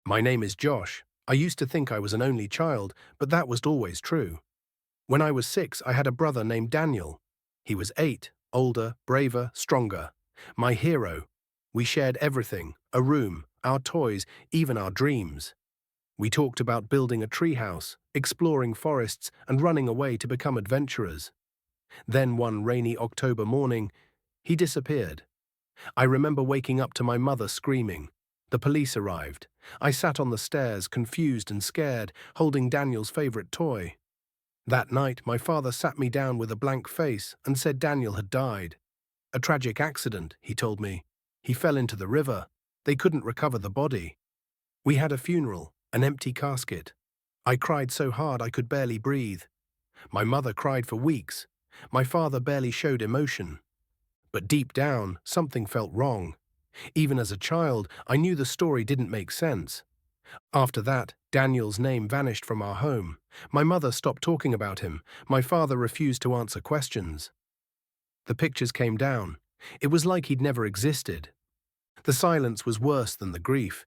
My name is Josh. I used to think I was an only child, but that wasn't always true. When I was 6, I had a brother named Daniel. He was 8, older, braver, stronger. My hero. We shared everything, a room, our toys, even our dreams. We talked about building a treehouse, exploring forests, and running away to become adventurers. Then one rainy October morning, he disappeared. I remember waking up to my mother screaming. The police arrived. I sat on the stairs, confused and scared, holding Daniel's favorite toy. That night, my father sat me down with a blank face and said Daniel had died. A tragic accident, he told me. He fell into the river. They couldn't recover the body. We had a funeral, an empty casket. I cried so hard I could barely breathe. My mother cried for weeks. My father barely showed emotion. But deep down, something felt wrong. Even as a child, I knew the story didn't make sense. After that, Daniel's name vanished from our home. My mother stopped talking about him. My father refused to answer questions. The pictures came down. It was like he'd never existed. The silence was worse than the grief.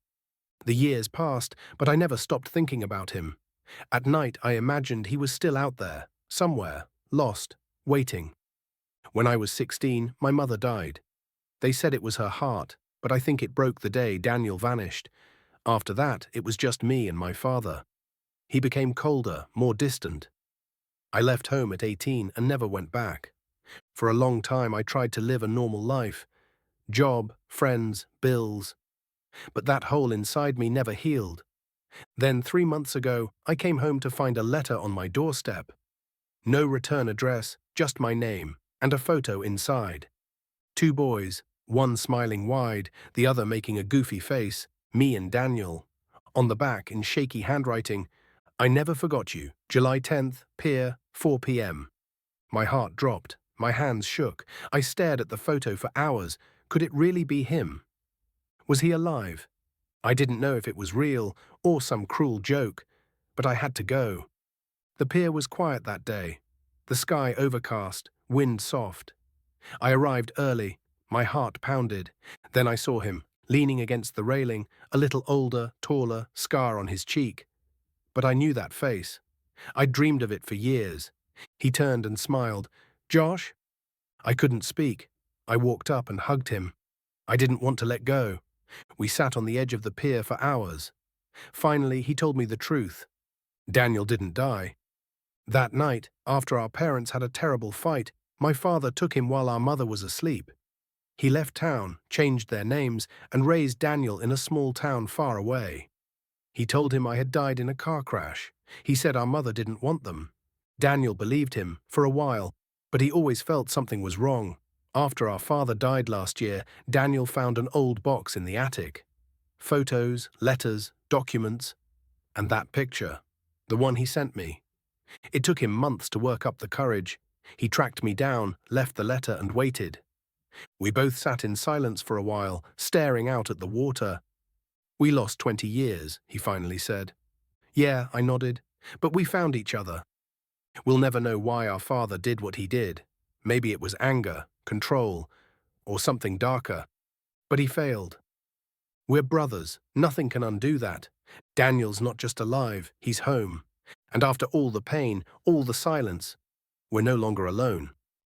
The years passed, but I never stopped thinking about him. At night, I imagined he was still out there, somewhere, lost, waiting. When I was 16, my mother died. They said it was her heart, but I think it broke the day Daniel vanished. After that, it was just me and my father. He became colder, more distant. I left home at 18 and never went back. For a long time, I tried to live a normal life. Job, friends, bills. But that hole inside me never healed. Then 3 months ago, I came home to find a letter on my doorstep. No return address, just my name, and a photo inside. 2 boys, one smiling wide, the other making a goofy face, me and Daniel. On the back, in shaky handwriting, I never forgot you, July 10th, Pier, 4 p.m. My heart dropped, my hands shook. I stared at the photo for hours. Could it really be him? Was he alive? I didn't know if it was real or some cruel joke, but I had to go. The pier was quiet that day. The sky overcast, wind soft. I arrived early. My heart pounded. Then I saw him, leaning against the railing, a little older, taller, scar on his cheek. But I knew that face. I'd dreamed of it for years. He turned and smiled. "Josh?" I couldn't speak. I walked up and hugged him. I didn't want to let go. We sat on the edge of the pier for hours. Finally, he told me the truth. Daniel didn't die. That night, after our parents had a terrible fight, my father took him while our mother was asleep. He left town, changed their names, and raised Daniel in a small town far away. He told him I had died in a car crash. He said our mother didn't want them. Daniel believed him, for a while, but he always felt something was wrong. After our father died last year, Daniel found an old box in the attic. Photos, letters, documents, and that picture, the one he sent me. It took him months to work up the courage. He tracked me down, left the letter, and waited. We both sat in silence for a while, staring out at the water. "We lost 20 years, he finally said. "Yeah," I nodded, "but we found each other." We'll never know why our father did what he did. Maybe it was anger, control, or something darker. But he failed. We're brothers. Nothing can undo that. Daniel's not just alive, he's home. And after all the pain, all the silence, we're no longer alone.